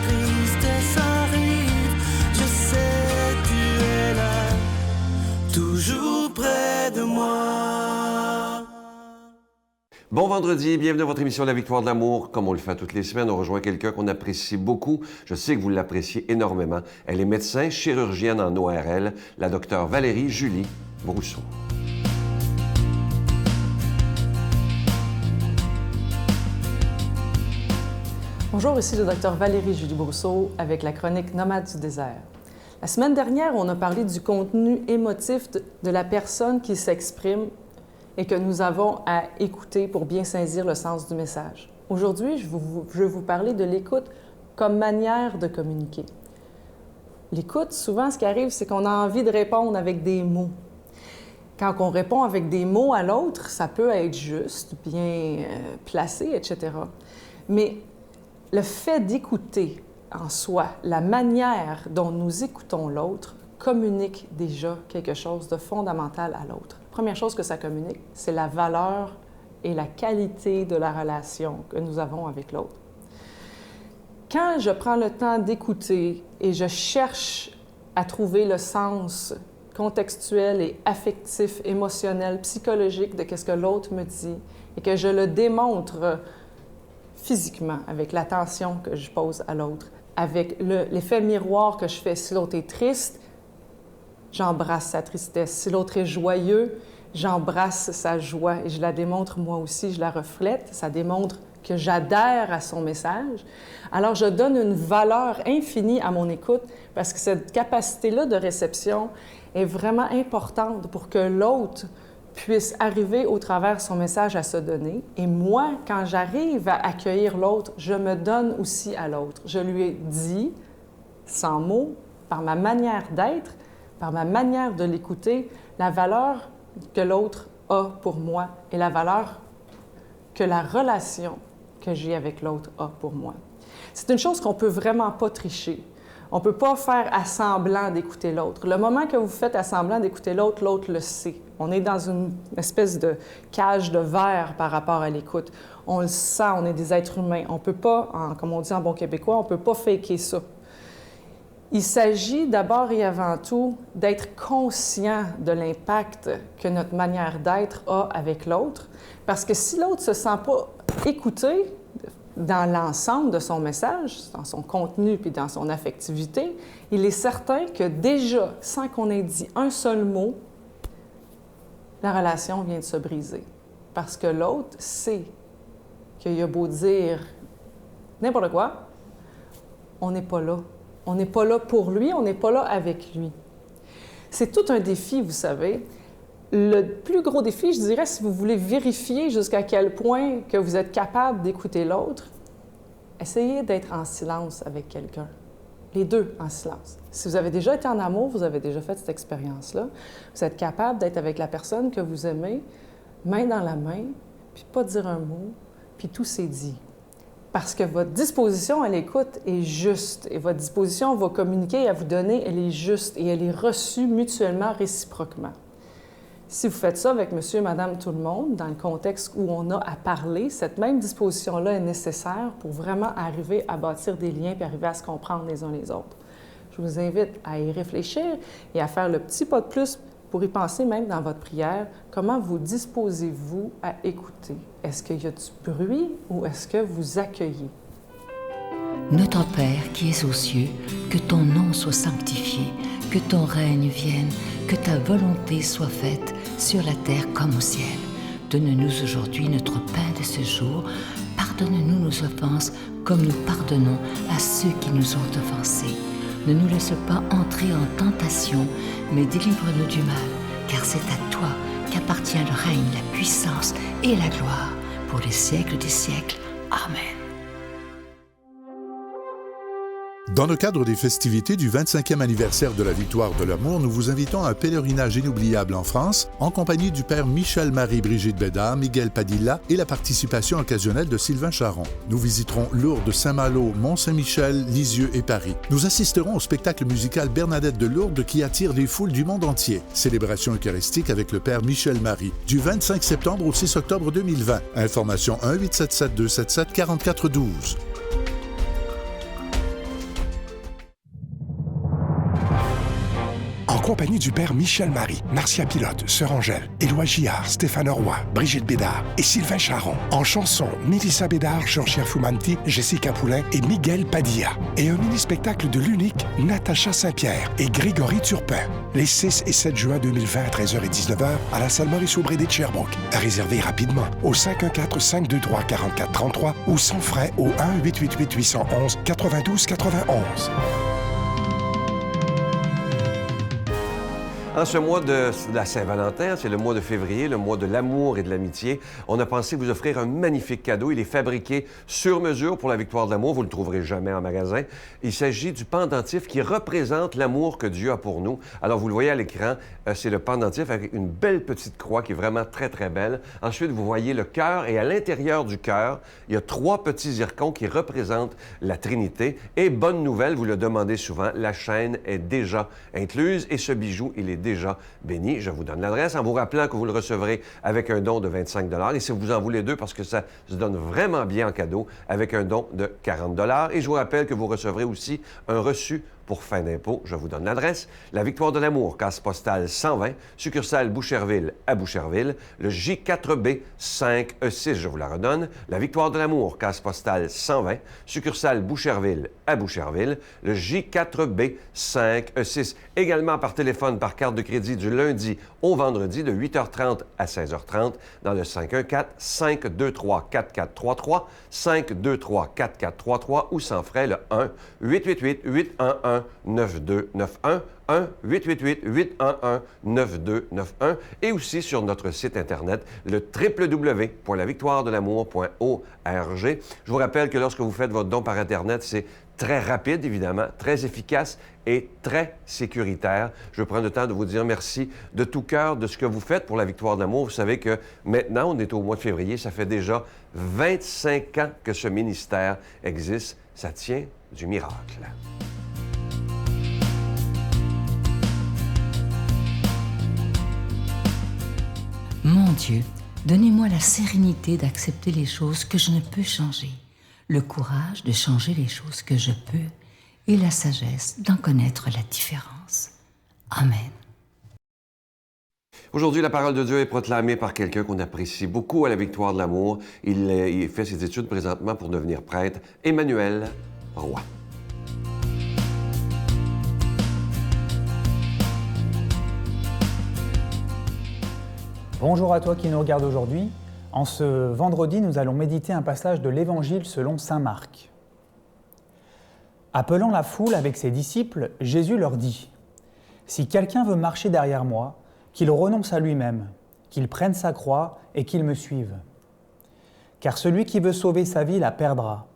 tristesse arrive, je sais tu es là, toujours près de moi. Bon vendredi, bienvenue à votre émission La Victoire de l'amour. Comme on le fait toutes les semaines, on rejoint quelqu'un qu'on apprécie beaucoup. Je sais que vous l'appréciez énormément. Elle est médecin, chirurgienne en ORL, la docteure Valérie Julie Brousseau. Bonjour, ici le docteur Valérie Julie Brousseau avec la chronique Nomade du désert. La semaine dernière, on a parlé du contenu émotif de la personne qui s'exprime et que nous avons à écouter pour bien saisir le sens du message. Aujourd'hui, je vais vous parler de l'écoute comme manière de communiquer. L'écoute, souvent, ce qui arrive, c'est qu'on a envie de répondre avec des mots. Quand on répond avec des mots à l'autre, ça peut être juste, bien placé, etc. Mais le fait d'écouter en soi, la manière dont nous écoutons l'autre, communique déjà quelque chose de fondamental à l'autre. Première chose que ça communique, c'est la valeur et la qualité de la relation que nous avons avec l'autre. Quand je prends le temps d'écouter et je cherche à trouver le sens contextuel et affectif, émotionnel, psychologique de ce que l'autre me dit et que je le démontre physiquement avec l'attention que je pose à l'autre, avec l'effet miroir que je fais. Si l'autre est triste, j'embrasse sa tristesse. Si l'autre est joyeux, j'embrasse sa joie et je la démontre moi aussi, je la reflète. Ça démontre que j'adhère à son message. Alors, je donne une valeur infinie à mon écoute parce que cette capacité-là de réception est vraiment importante pour que l'autre puisse arriver au travers de son message à se donner. Et moi, quand j'arrive à accueillir l'autre, je me donne aussi à l'autre. Je lui ai dit, sans mots, par ma manière d'être, par ma manière de l'écouter, la valeur que l'autre a pour moi et la valeur que la relation que j'ai avec l'autre a pour moi. C'est une chose qu'on ne peut vraiment pas tricher. On ne peut pas faire assemblant d'écouter l'autre. Le moment que vous faites assemblant d'écouter l'autre, l'autre le sait. On est dans une espèce de cage de verre par rapport à l'écoute. On le sent, on est des êtres humains. On ne peut pas, comme on dit en bon québécois, on ne peut pas faker ça. Il s'agit d'abord et avant tout d'être conscient de l'impact que notre manière d'être a avec l'autre. Parce que si l'autre ne se sent pas écouté dans l'ensemble de son message, dans son contenu puis dans son affectivité, il est certain que déjà, sans qu'on ait dit un seul mot, la relation vient de se briser. Parce que l'autre sait qu'il a beau dire n'importe quoi, on n'est pas là. On n'est pas là pour lui, on n'est pas là avec lui. C'est tout un défi, vous savez. Le plus gros défi, je dirais, si vous voulez vérifier jusqu'à quel point que vous êtes capable d'écouter l'autre, essayez d'être en silence avec quelqu'un. Les deux en silence. Si vous avez déjà été en amour, vous avez déjà fait cette expérience-là, vous êtes capable d'être avec la personne que vous aimez, main dans la main, puis pas dire un mot, puis tout s'est dit. Parce que votre disposition à l'écoute est juste et votre disposition va communiquer à vous donner, elle est juste et elle est reçue mutuellement, réciproquement. Si vous faites ça avec monsieur, madame, tout le monde, dans le contexte où on a à parler, cette même disposition-là est nécessaire pour vraiment arriver à bâtir des liens et arriver à se comprendre les uns les autres. Je vous invite à y réfléchir et à faire le petit pas de plus pour y penser même dans votre prière. Comment vous disposez-vous à écouter? Est-ce qu'il y a du bruit ou est-ce que vous accueillez? Notre Père qui es aux cieux, que ton nom soit sanctifié, que ton règne vienne, que ta volonté soit faite sur la terre comme au ciel. Donne-nous aujourd'hui notre pain de ce jour. Pardonne-nous nos offenses comme nous pardonnons à ceux qui nous ont offensés. Ne nous laisse pas entrer en tentation, mais délivre-nous du mal, car c'est à toi qu'appartient le règne, la puissance et la gloire pour les siècles des siècles. Amen. Dans le cadre des festivités du 25e anniversaire de la Victoire de l'amour, nous vous invitons à un pèlerinage inoubliable en France, en compagnie du père Michel-Marie-Brigitte Bédard, Miguel Padilla et la participation occasionnelle de Sylvain Charon. Nous visiterons Lourdes, Saint-Malo, Mont-Saint-Michel, Lisieux et Paris. Nous assisterons au spectacle musical Bernadette de Lourdes qui attire les foules du monde entier. Célébration eucharistique avec le père Michel-Marie, du 25 septembre au 6 octobre 2020. Information 1-877-277-4412. compagnie du père Michel Marie, Marcia Pilote, Sœur Angèle, Éloi Gillard, Stéphane Roy, Brigitte Bédard et Sylvain Charon. En chanson, Mélissa Bédard, Georgia Fumanti, Jessica Poulain et Miguel Padilla. Et un mini-spectacle de l'unique Natacha Saint-Pierre et Grégory Turpin. Les 6 et 7 juin 2020 à 13h et 19h à la salle Maurice-Aubry de Sherbrooke. À réserver rapidement au 514-523-4433 ou sans frais au 1-888-811-92-91. En ce mois de la Saint-Valentin, c'est le mois de février, le mois de l'amour et de l'amitié, on a pensé vous offrir un magnifique cadeau. Il est fabriqué sur mesure pour la victoire de l'amour. Vous ne le trouverez jamais en magasin. Il s'agit du pendentif qui représente l'amour que Dieu a pour nous. Alors, vous le voyez à l'écran, c'est le pendentif avec une belle petite croix qui est vraiment très, très belle. Ensuite, vous voyez le cœur et à l'intérieur du cœur, il y a 3 petits zircons qui représentent la Trinité. Et bonne nouvelle, vous le demandez souvent, la chaîne est déjà incluse et ce bijou, il est déjà béni. Je vous donne l'adresse en vous rappelant que vous le recevrez avec un don de 25 $ et si vous en voulez 2 parce que ça se donne vraiment bien en cadeau avec un don de 40 $. Et je vous rappelle que vous recevrez aussi un reçu pour fin d'impôt. Je vous donne l'adresse. La Victoire de l'amour, case postale 120, succursale Boucherville à Boucherville, le J4B 5E6, je vous la redonne. La Victoire de l'amour, case postale 120, succursale Boucherville à Boucherville, le J4B 5E6. Également par téléphone, par carte de crédit du lundi au vendredi de 8h30 à 16h30 dans le 514-523-4433, 523-4433 ou sans frais le 1-888-811-9291, 1-888-811-9291 et aussi sur notre site Internet, le www.lavictoiredelamour.org. Je vous rappelle que lorsque vous faites votre don par Internet, c'est très rapide, évidemment, très efficace et très sécuritaire. Je prends le temps de vous dire merci de tout cœur de ce que vous faites pour la Victoire de l'amour. Vous savez que maintenant, on est au mois de février, ça fait déjà 25 ans que ce ministère existe. Ça tient du miracle. Mon Dieu, donnez-moi la sérénité d'accepter les choses que je ne peux changer, le courage de changer les choses que je peux et la sagesse d'en connaître la différence. Amen. Aujourd'hui, la parole de Dieu est proclamée par quelqu'un qu'on apprécie beaucoup à la Victoire de l'amour. Il fait ses études présentement pour devenir prêtre, Emmanuel Roy. Bonjour à toi qui nous regarde aujourd'hui. En ce vendredi, nous allons méditer un passage de l'Évangile selon saint Marc. Appelant la foule avec ses disciples, Jésus leur dit « Si quelqu'un veut marcher derrière moi, qu'il renonce à lui-même, qu'il prenne sa croix et qu'il me suive. Car celui qui veut sauver sa vie la perdra,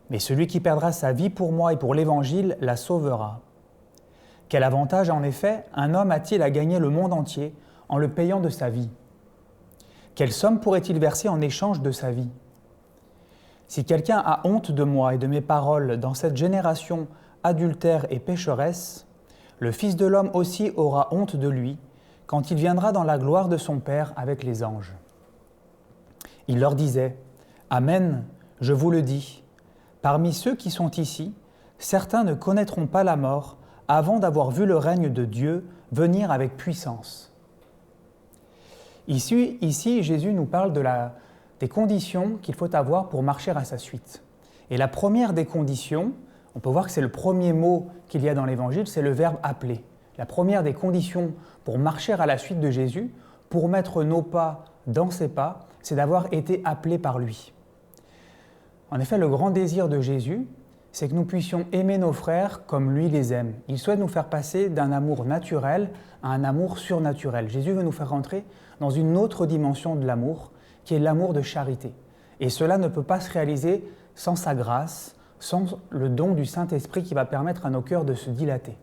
mais celui qui perdra sa vie pour moi et pour l'Évangile la sauvera. Quel avantage en effet un homme a-t-il à gagner le monde entier en le payant de sa vie ? Quelle somme pourrait-il verser en échange de sa vie ? Si quelqu'un a honte de moi et de mes paroles dans cette génération adultère et pécheresse, le Fils de l'homme aussi aura honte de lui quand il viendra dans la gloire de son Père avec les anges. » Il leur disait « Amen, je vous le dis, parmi ceux qui sont ici, certains ne connaîtront pas la mort avant d'avoir vu le règne de Dieu venir avec puissance. » Ici, Jésus nous parle des conditions qu'il faut avoir pour marcher à sa suite. Et la première des conditions, on peut voir que c'est le premier mot qu'il y a dans l'Évangile, c'est le verbe « appeler ». La première des conditions pour marcher à la suite de Jésus, pour mettre nos pas dans ses pas, c'est d'avoir été appelé par lui. En effet, le grand désir de Jésus, c'est que nous puissions aimer nos frères comme lui les aime. Il souhaite nous faire passer d'un amour naturel à un amour surnaturel. Jésus veut nous faire rentrer dans une autre dimension de l'amour, qui est l'amour de charité. Et cela ne peut pas se réaliser sans sa grâce, sans le don du Saint-Esprit qui va permettre à nos cœurs de se dilater.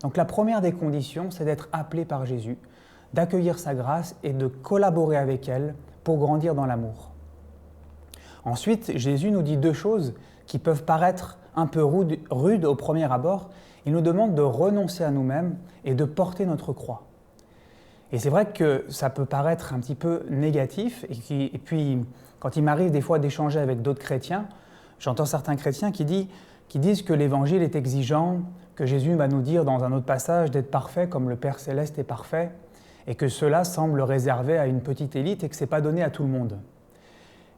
Donc la première des conditions, c'est d'être appelé par Jésus, d'accueillir sa grâce et de collaborer avec elle pour grandir dans l'amour. Ensuite, Jésus nous dit 2 choses qui peuvent paraître un peu rudes au premier abord. Il nous demande de renoncer à nous-mêmes et de porter notre croix. Et c'est vrai que ça peut paraître un petit peu négatif. Et puis, quand il m'arrive des fois d'échanger avec d'autres chrétiens, j'entends certains chrétiens qui disent qui disent que l'Évangile est exigeant, que Jésus va nous dire dans un autre passage d'être parfait comme le Père Céleste est parfait, et que cela semble réservé à une petite élite et que ce n'est pas donné à tout le monde.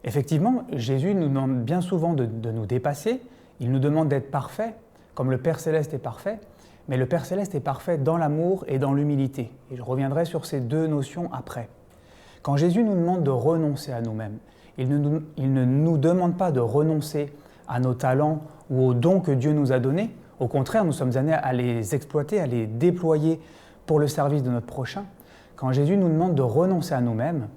Effectivement, Jésus nous demande bien souvent de nous dépasser, il nous demande d'être parfait, comme le Père Céleste est parfait, mais le Père Céleste est parfait dans l'amour et dans l'humilité. Et je reviendrai sur ces deux notions après. Quand Jésus nous demande de renoncer à nous-mêmes, il ne nous demande pas de renoncer à nos talents ou aux dons que Dieu nous a donnés. Au contraire, nous sommes amenés à les exploiter, à les déployer pour le service de notre prochain. Quand Jésus nous demande de renoncer à nous-mêmes,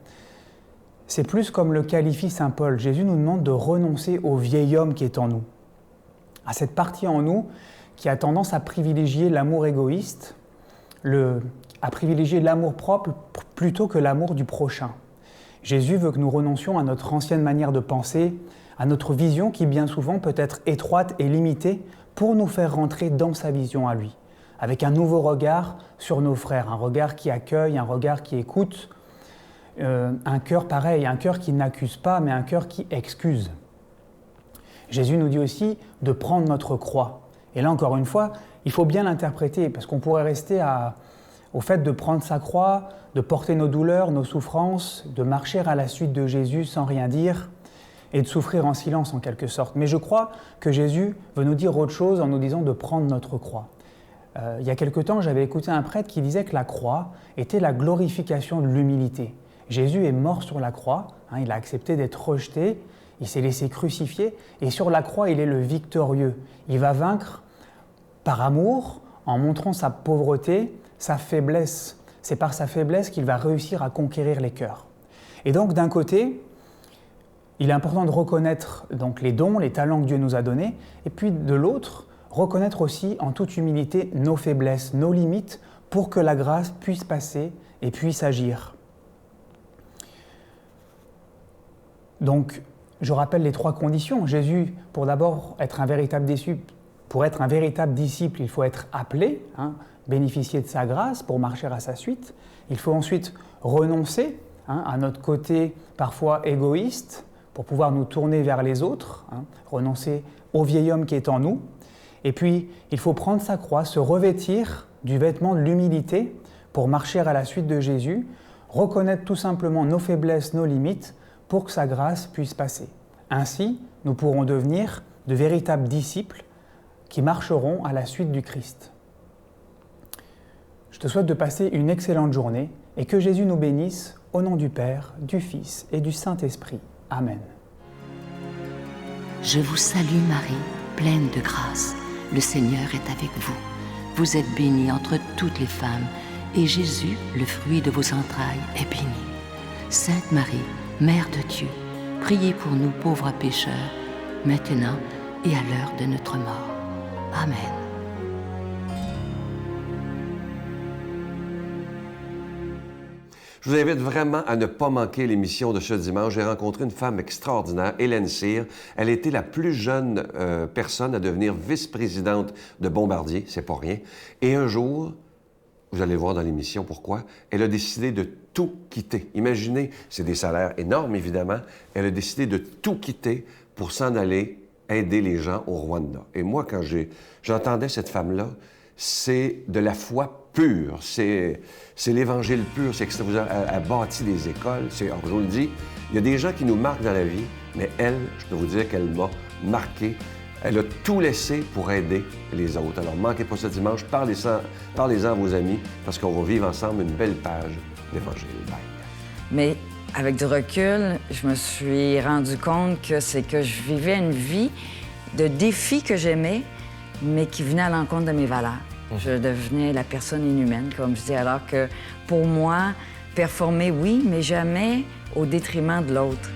c'est plus comme le qualifie saint Paul. Jésus nous demande de renoncer au vieil homme qui est en nous, à cette partie en nous qui a tendance à privilégier l'amour égoïste, à privilégier l'amour propre plutôt que l'amour du prochain. Jésus veut que nous renoncions à notre ancienne manière de penser, à notre vision qui bien souvent peut être étroite et limitée pour nous faire rentrer dans sa vision à lui, avec un nouveau regard sur nos frères, un regard qui accueille, un regard qui écoute, un cœur pareil, un cœur qui n'accuse pas, mais un cœur qui excuse. Jésus nous dit aussi de prendre notre croix. Et là, encore une fois, il faut bien l'interpréter, parce qu'on pourrait rester au fait de prendre sa croix, de porter nos douleurs, nos souffrances, de marcher à la suite de Jésus sans rien dire, et de souffrir en silence en quelque sorte. Mais je crois que Jésus veut nous dire autre chose en nous disant de prendre notre croix. Il y a quelque temps, j'avais écouté un prêtre qui disait que la croix était la glorification de l'humilité. Jésus est mort sur la croix, il a accepté d'être rejeté, il s'est laissé crucifier, et sur la croix, il est le victorieux. Il va vaincre par amour, en montrant sa pauvreté, sa faiblesse. C'est par sa faiblesse qu'il va réussir à conquérir les cœurs. Et donc, d'un côté, il est important de reconnaître donc, les dons, les talents que Dieu nous a donnés, et puis de l'autre, reconnaître aussi en toute humilité nos faiblesses, nos limites, pour que la grâce puisse passer et puisse agir. Donc, je rappelle les 3 conditions. Jésus, pour d'abord être un véritable disciple, il faut être appelé, bénéficier de sa grâce pour marcher à sa suite. Il faut ensuite renoncer à notre côté parfois égoïste pour pouvoir nous tourner vers les autres, renoncer au vieil homme qui est en nous. Et puis, il faut prendre sa croix, se revêtir du vêtement de l'humilité pour marcher à la suite de Jésus, reconnaître tout simplement nos faiblesses, nos limites, pour que sa grâce puisse passer. Ainsi, nous pourrons devenir de véritables disciples qui marcheront à la suite du Christ. Je te souhaite de passer une excellente journée et que Jésus nous bénisse au nom du Père, du Fils et du Saint-Esprit. Amen. Je vous salue Marie, pleine de grâce. Le Seigneur est avec vous. Vous êtes bénie entre toutes les femmes, et Jésus, le fruit de vos entrailles, est béni. Sainte Marie, Mère de Dieu, priez pour nous pauvres pécheurs, maintenant et à l'heure de notre mort. Amen. Je vous invite vraiment à ne pas manquer l'émission de ce dimanche. J'ai rencontré une femme extraordinaire, Hélène Cyr. Elle était la plus jeune personne à devenir vice-présidente de Bombardier, c'est pas rien. Et un jour, vous allez voir dans l'émission pourquoi, elle a décidé de tout quitter. Imaginez, c'est des salaires énormes, évidemment. Elle a décidé de tout quitter pour s'en aller aider les gens au Rwanda. Et moi, quand j'entendais cette femme-là, c'est de la foi pure. C'est l'Évangile pur. C'est extraordinaire. Elle a bâti des écoles. Alors, je vous le dis, il y a des gens qui nous marquent dans la vie, mais elle, je peux vous dire qu'elle m'a marqué. Elle a tout laissé pour aider les autres. Alors, ne manquez pas ce dimanche. Parlez-en à vos amis, parce qu'on va vivre ensemble une belle page d'Évangile. Bye. Mais avec du recul, je me suis rendu compte que c'est que je vivais une vie de défis que j'aimais, mais qui venaient à l'encontre de mes valeurs. Je devenais la personne inhumaine, comme je dis, alors que pour moi, performer, oui, mais jamais au détriment de l'autre.